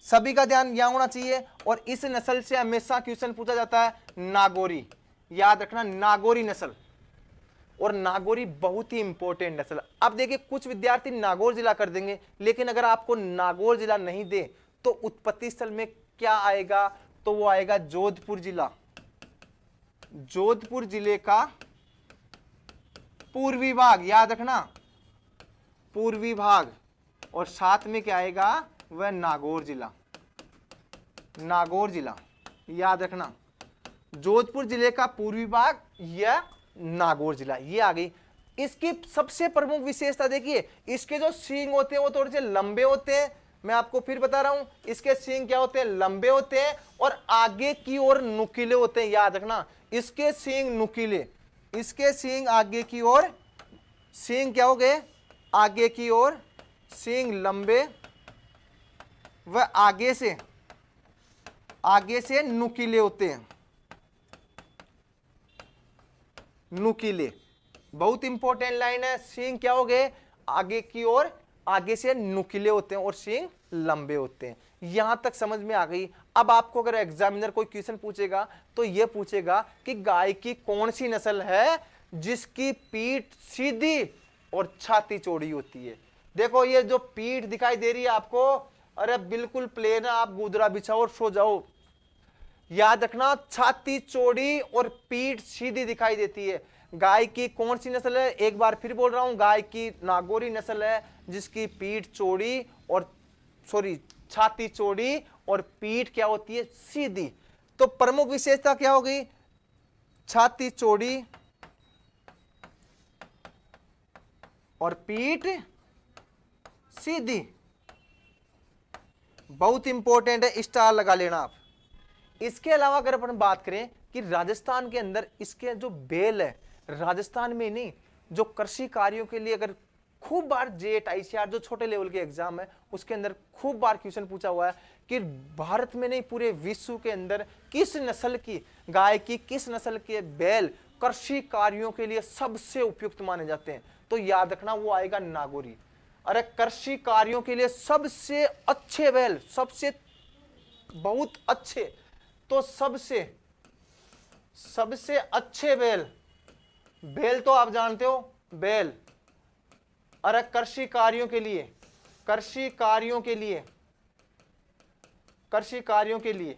सभी का ध्यान यहां होना चाहिए, और इस नस्ल से हमेशा क्वेश्चन पूछा जाता है नागौरी। याद रखना नागौरी नस्ल, और नागौरी बहुत ही इंपॉर्टेंट नस्ल। अब देखिए कुछ विद्यार्थी नागौर जिला कर देंगे, लेकिन अगर आपको नागौर जिला नहीं दे तो उत्पत्ति स्थल में क्या आएगा, तो वो आएगा जोधपुर जिला। जोधपुर जिले का पूर्वी भाग, याद रखना पूर्वी भाग, और साथ में क्या आएगा, वह नागौर जिला। नागौर जिला याद रखना, जोधपुर जिले का पूर्वी भाग या नागौर जिला, ये आ गई। इसकी सबसे प्रमुख विशेषता देखिए, इसके जो सींग होते हैं वो थोड़े से लंबे होते हैं। मैं आपको फिर बता रहा हूं, इसके सींग क्या होते हैं, लंबे होते हैं और आगे की ओर नुकीले होते हैं। याद रखना इसके सींग नुकीले, इसके सींग आगे की ओर, सींग क्या हो गए, आगे की ओर सींग लंबे, वह आगे से नुकीले होते हैं। नुकीले बहुत इंपॉर्टेंट लाइन है। सींग क्या हो गए, आगे की ओर, आगे से नुकीले होते हैं और सींग लंबे होते हैं। यहां तक समझ में आ गई। अब आपको अगर एग्जामिनर कोई क्वेश्चन पूछेगा तो यह पूछेगा कि गाय की कौन सी नस्ल है जिसकी पीठ सीधी और छाती चौड़ी होती है। देखो ये जो पीठ दिखाई दे रही है आपको, अरे बिल्कुल प्लेन है, आप गुदरा बिछाओ और सो जाओ। याद रखना छाती चौड़ी और पीठ सीधी दिखाई देती है। गाय की कौन सी नस्ल है, एक बार फिर बोल रहा हूं, गाय की नागौरी नस्ल है जिसकी पीठ चौड़ी और छाती चौड़ी और पीठ क्या होती है, सीधी। तो प्रमुख विशेषता क्या हो गई, छाती चौड़ी और पीठ सीधी। बहुत इंपॉर्टेंट है, स्टार लगा लेना आप। इसके अलावा अगर अपन बात करें कि राजस्थान के अंदर इसके जो बैल है, राजस्थान में नहीं, जो कृषि कार्यों के लिए अगर खूब बार जेट आईसीआर जो छोटे लेवल के एग्जाम है उसके अंदर खूब बार क्वेश्चन पूछा हुआ है कि भारत में नहीं पूरे विश्व के अंदर किस नस्ल की गाय की, किस नस्ल के बैल कृषि कार्यों के लिए सबसे उपयुक्त माने जाते हैं। तो याद रखना वो आएगा नागौरी। अरे कृषि कार्यों के लिए सबसे अच्छे बैल, सबसे बहुत अच्छे, तो सबसे अच्छे बैल तो आप जानते हो, बैल। अरे कृषि कार्यों के लिए कृषि कार्यों के लिए।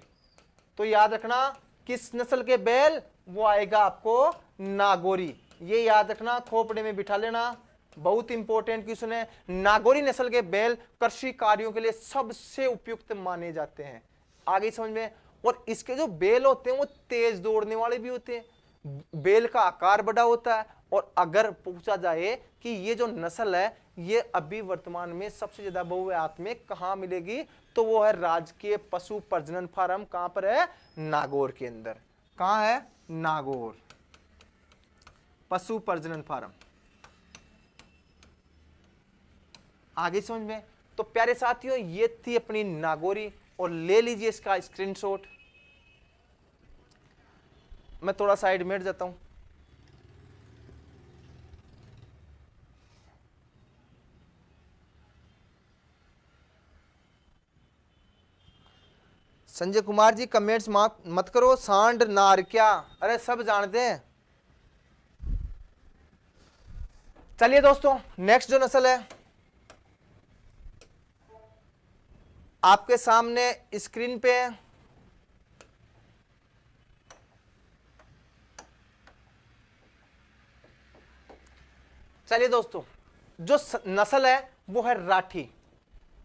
तो याद रखना किस नस्ल के बैल, वो आएगा आपको नागौरी। ये याद रखना, खोपड़े में बिठा लेना, बहुत इंपॉर्टेंट क्वेश्चन है। नागौरी नस्ल के बैल कृषि कार्यों के लिए सबसे उपयुक्त माने जाते हैं। आगे समझ में। और इसके जो बैल होते हैं वो तेज दौड़ने वाले भी होते हैं, बैल का आकार बड़ा होता है। और अगर पूछा जाए कि ये जो नस्ल है ये अभी वर्तमान में सबसे ज्यादा बहुआयात में कहां मिलेगी, तो वो है राजकीय पशु प्रजनन फार्म। कहां पर है? नागौर के अंदर। कहां है? नागौर पशु प्रजनन फार्म। आगे समझ में। तो प्यारे साथियों, ये थी अपनी नागौरी, और ले लीजिए इसका स्क्रीनशॉट। मैं थोड़ा साइड में हट जाता हूं। संजय कुमार जी कमेंट्स मत करो, सांड नार क्या, अरे सब जानते हैं। चलिए दोस्तों, नेक्स्ट जो नस्ल है आपके सामने स्क्रीन पे है। चलिए दोस्तों, जो नस्ल है वो है राठी।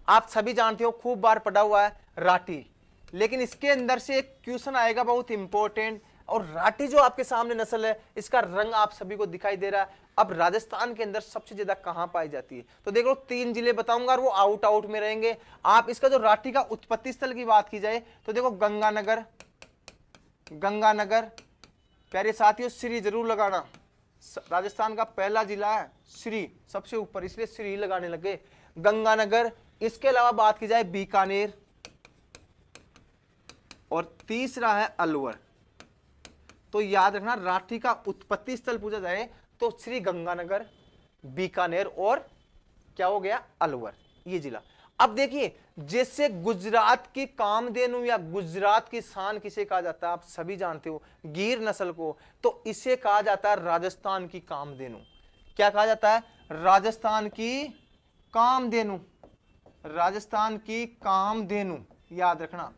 आप सभी जानते हो, खूब बार पढ़ा हुआ है राठी। लेकिन इसके अंदर से एक क्वेश्चन आएगा बहुत इंपॉर्टेंट। और राठी जो आपके सामने नस्ल है, इसका रंग आप सभी को दिखाई दे रहा है। अब राजस्थान के अंदर सबसे ज्यादा कहां पाई जाती है, तो देखो 3 जिले बताऊंगा और वो आउट में रहेंगे। आप इसका जो राठी का उत्पत्ति स्थल की बात की जाए तो देखो गंगानगर, गंगानगर। प्यारे साथियों, श्री जरूर लगाना। राजस्थान का पहला जिला है श्री, सबसे ऊपर, इसलिए श्री लगाने लगे, गंगानगर। इसके अलावा बात की जाए बीकानेर, और तीसरा है अलवर। तो याद रखना, राठी का उत्पत्ति स्थल पूछा जाए तो श्री गंगानगर, बीकानेर और क्या हो गया, अलवर, ये जिला। अब देखिए, जैसे गुजरात की कामधेनु या गुजरात की शान किसे कहा जाता है, आप सभी जानते हो, गिर नस्ल को। तो इसे कहा जाता है राजस्थान की कामधेनु। क्या कहा जाता है? राजस्थान की कामधेनु, राजस्थान की कामधेनु, याद रखना।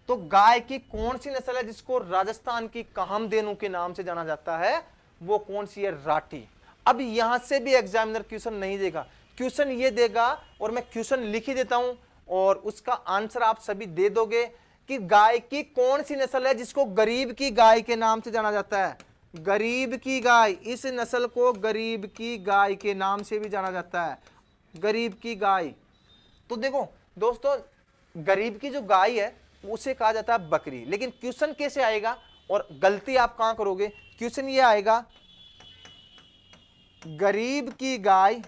तो गाय की कौन सी नस्ल है जिसको राजस्थान की कामधेनु के नाम से जाना जाता है? वो कौन सी है? राठी। अब यहां से भी एग्जामिनर क्वेश्चन नहीं देगा, क्वेश्चन ये देगा, और मैं क्वेश्चन लिख ही देता हूं और उसका आंसर आप सभी दे दोगे कि गाय की कौन सी नस्ल है जिसको गरीब की गाय के नाम से जाना जाता है। गरीब की गाय, इस नस्ल को गरीब की गाय के नाम से भी जाना जाता है, गरीब की गाय। तो देखो दोस्तों, गरीब की जो गाय है उसे कहा जाता है बकरी। लेकिन क्वेश्चन कैसे आएगा, और गलती आप कहां करोगे, क्वेश्चन ये आएगा, गरीब की गाय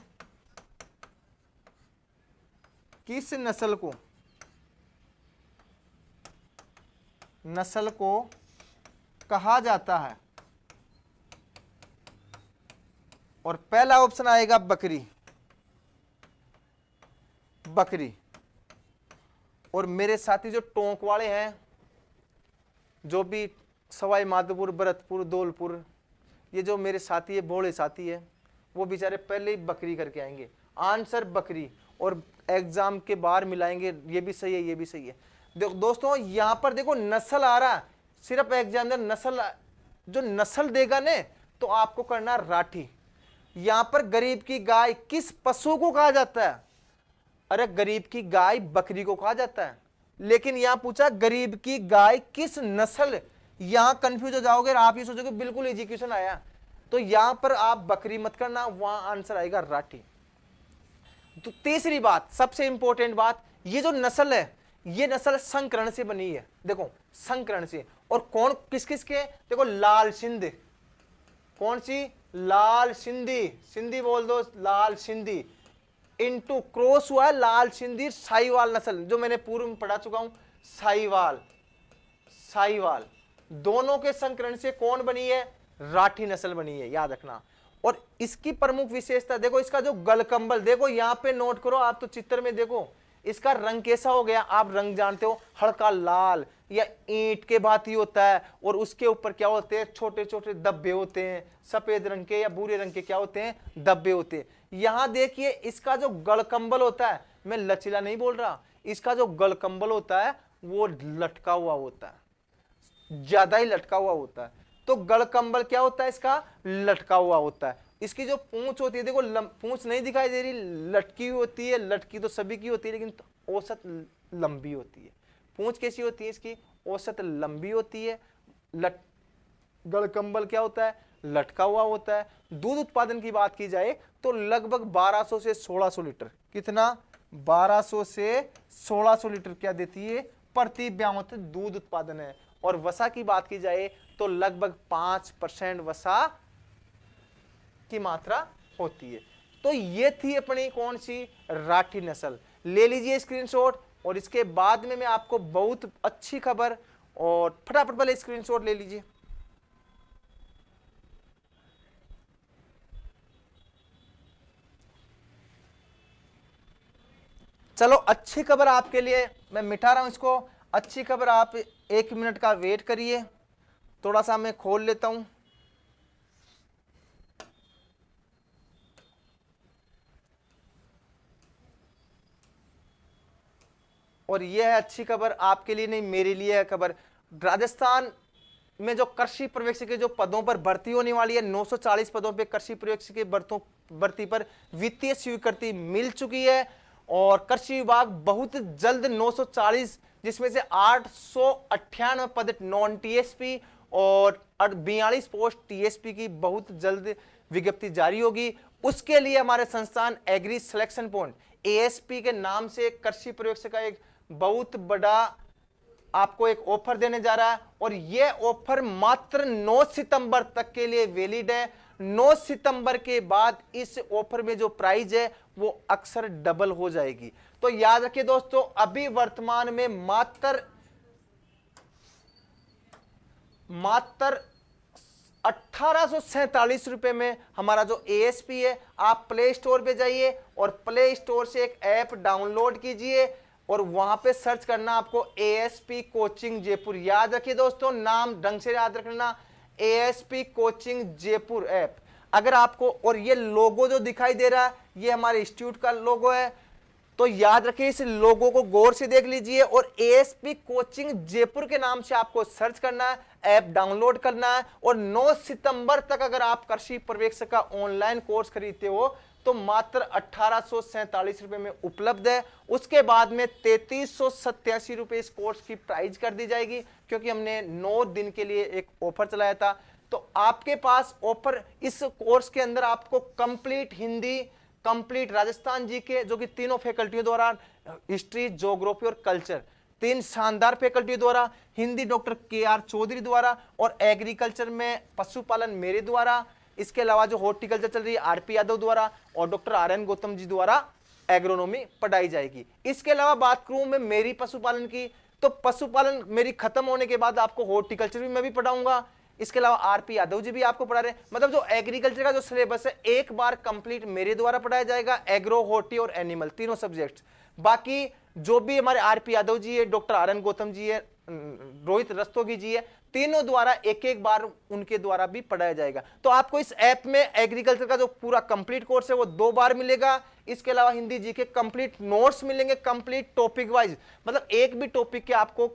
किस नस्ल को कहा जाता है, और पहला ऑप्शन आएगा बकरी, बकरी। और मेरे साथी जो टोंक वाले हैं, जो भी सवाई माधोपुर, भरतपुर, धौलपुर, ये जो मेरे साथी है, भोले साथी है, वो बेचारे पहले ही बकरी करके आएंगे, आंसर बकरी, और एग्जाम के बाहर मिलाएंगे, ये भी सही है, ये भी सही है। दोस्तों यहां पर देखो नस्ल आ रहा है, सिर्फ एग्जामिनर नस्ल, जो नस्ल देगा ने तो आपको करना राठी। यहां पर गरीब की गाय किस पशु को कहा जाता है? अरे गरीब की गाय बकरी को कहा जाता है। लेकिन यहां पूछा गरीब की गाय किस नस्ल, यहां कंफ्यूज हो जाओगे, आप ये सोचोगे बिल्कुल इजी क्वेश्चन आया। तो यहां पर आप बकरी मत करना, वहां आंसर आएगा राठी। तो तीसरी बात, सबसे इंपॉर्टेंट बात, ये जो नस्ल है, ये नस्ल संकरण से बनी है। देखो संकरण से, और कौन किस किस के, देखो लाल सिंध, कौन सी, लाल सिंधी, सिंधी बोल दो, लाल सिंधी, इनटू क्रॉस हुआ है लाल सिंधी साहिवाल नस्ल, जो मैंने पूर्व में पढ़ा चुका हूं, साहिवाल, साहिवाल, दोनों के संकरण से कौन बनी है? राठी नस्ल बनी है, याद रखना। और इसकी प्रमुख विशेषता देखो, इसका जो गलकंबल, देखो यहां पे नोट करो, आप तो चित्र में देखो इसका रंग कैसा हो गया, आप रंग जानते हो, हल्का लाल या ईंट के भांति होता है, और उसके ऊपर क्या होते हैं, छोटे छोटे धब्बे होते हैं, सफेद रंग के या भूरे रंग के क्या होते हैं, धब्बे होते हैं। यहां देखिए इसका जो गलकंबल होता है, मैं लचीला नहीं बोल रहा, इसका जो गलकंबल होता है वो लटका हुआ होता है, ज्यादा ही लटका हुआ होता है। तो गलकंबल क्या होता है, इसका लटका हुआ होता है। इसकी जो पूंछ होती है, देखो पूंछ नहीं दिखाई दे रही, लटकी हुई होती है, लटकी तो सभी की होती है लेकिन औसत लंबी होती है। पूंछ कैसी होती है इसकी, औसत लंबी होती है। गलकंबल क्या होता है, लटका हुआ होता है। दूध उत्पादन की बात की जाए तो लगभग 1200 से 1600 लीटर, कितना, 1200 से 1600 लीटर क्या देती है, प्रति ब्यामत दूध उत्पादन है। और वसा की बात की जाए तो लगभग 5% वसा की मात्रा होती है। तो ये थी अपनी कौन सी, राठी नस्ल। ले लीजिए स्क्रीनशॉट, और इसके बाद में मैं आपको बहुत अच्छी खबर, और फटाफट वाले स्क्रीनशॉट ले लीजिए। चलो अच्छी खबर आपके लिए, मैं मिटा रहा हूं इसको, अच्छी खबर, आप 1 मिनट का वेट करिए, थोड़ा सा मैं खोल लेता हूं। और यह है अच्छी खबर आपके लिए, नहीं मेरे लिए है खबर। राजस्थान में जो कृषि पर्यवेक्षक के जो पदों पर भर्ती होने वाली है, 940 पदों पे कृषि पर्यवेक्षक के भर्ती पर वित्तीय स्वीकृति मिल चुकी है। और कृषि विभाग बहुत जल्द 940, जिसमें से 898 पद नॉन टीएसपी और 42 पोस्ट टीएसपी की बहुत जल्द विज्ञप्ति जारी होगी। उसके लिए हमारे संस्थान एग्री सिलेक्शन पॉइंट एएसपी के नाम से कृषि पर्यवेक्षक का एक बहुत बड़ा आपको एक ऑफर देने जा रहा है। और यह ऑफर मात्र 9 सितंबर तक के लिए वैलिड है। 9 सितंबर के बाद इस ऑफर में जो प्राइस है वो अक्सर डबल हो जाएगी। तो याद रखिए दोस्तों, अभी वर्तमान में मात्र 1847 रुपए में हमारा जो एएसपी है, आप प्ले स्टोर पे जाइए और प्ले स्टोर से एक ऐप डाउनलोड कीजिए और वहां पे सर्च करना आपको एएसपी कोचिंग जयपुर। याद रखिए दोस्तों, नाम ढंग से याद रखना, एएसपी कोचिंग जयपुर ऐप। अगर आपको, और ये लोगो जो दिखाई दे रहा है ये हमारे इंस्टीट्यूट का लोगो है, तो याद रखिए इस लोगो को गौर से देख लीजिए और एएसपी कोचिंग जयपुर के नाम से आपको सर्च करना है, ऐप डाउनलोड करना है। और 9 सितंबर तक अगर आप कृषि पर्यवेक्षक का ऑनलाइन कोर्स खरीदते हो तो मात्र 1847 रुपए में उपलब्ध है। उसके बाद में 3387 रुपए इस कोर्स की प्राइस कर दी जाएगी, क्योंकि हमने 9 दिन के लिए एक ऑफर चलाया था। तो आपके पास ऑफर, इस कोर्स के अंदर आपको complete Hindi, complete Rajasthan GK, जो कि तीनों फैकल्टियों द्वारा, हिस्ट्री, ज्योग्राफी और कल्चर, 3 शानदार फैकल्टियों द्वारा, हिंदी डॉक्टर केआर चौधरी द्वारा और एग्रीकल्चर में पशुपालन मेरे द्वारा, इसके अलावा जो हॉर्टिकल्चर चल रही है आरपी यादव द्वारा और डॉक्टर आरएन गौतम जी द्वारा एग्रोनॉमी पढ़ाई जाएगी। इसके अलावा बात करूं मैं मेरी पशुपालन की, तो पशुपालन मेरी खत्म होने के बाद आपको हॉर्टिकल्चर भी मैं भी पढ़ाऊंगा। इसके अलावा आरपी यादव जी भी आपको पढ़ा रहे हैं। मतलब जो एग्रीकल्चर का जो सिलेबस है एक बार कंप्लीट मेरे द्वारा पढ़ाया जाएगा, एग्रो, हॉर्टी और एनिमल तीनों सब्जेक्ट्स। बाकी जो भी हमारे आरपी यादव जी है, डॉक्टर आरएन गौतम जी है, रोहित रस्तोगी जी है, तीनों द्वारा एक एक बार उनके द्वारा भी पढ़ाया जाएगा। तो आपको इस ऐप में एग्रीकल्चर का जो पूरा कंप्लीट कोर्स है वो 2 बार मिलेगा। इसके अलावा हिंदी जी के कंप्लीट नोट्स मिलेंगे, कंप्लीट टॉपिक वाइज, मतलब एक भी टॉपिक के आपको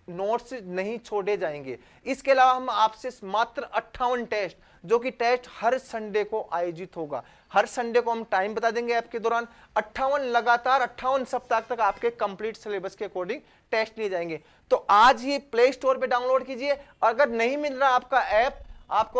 नोट्स नहीं छोड़े जाएंगे। इसके अलावा हम आपसे मात्र 58 टेस्ट, जो कि टेस्ट हर संडे को आयोजित होगा, हर संडे को हम टाइम बता देंगे ऐप के दौरान, 58 लगातार 58 सप्ताह तक आपके कंप्लीट सिलेबस के अकॉर्डिंग टेस्ट लिए जाएंगे। तो आज ही प्ले स्टोर पे डाउनलोड कीजिए। अगर नहीं मिल रहा आपको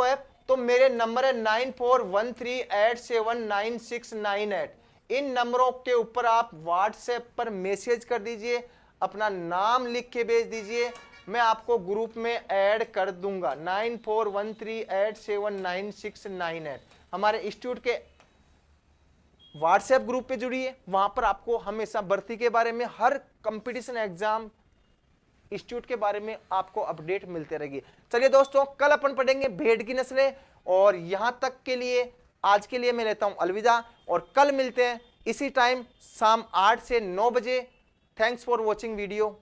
ऐप, तो मेरे नंबर है 9413879698। इन नंबरों के ऊपर आप व्हाट्सएप पर मैसेज कर दीजिए, अपना नाम लिख के भेज दीजिए, मैं आपको ग्रुप में ऐड कर दूंगा। 9413879698 हमारे इंस्टीट्यूट के व्हाट्सएप ग्रुप पे जुड़िए। वहां पर आपको हमेशा भर्ती के बारे में, हर कंपटीशन एग्जाम, इंस्टीट्यूट के बारे में आपको अपडेट मिलते रहेगी। चलिए दोस्तों, कल अपन पढ़ेंगे भेड़ की नस्लें, और यहां तक के लिए आज के लिए मैं लेता हूं अलविदा, और कल मिलते हैं इसी टाइम शाम 8 से 9 बजे। Thanks for watching video.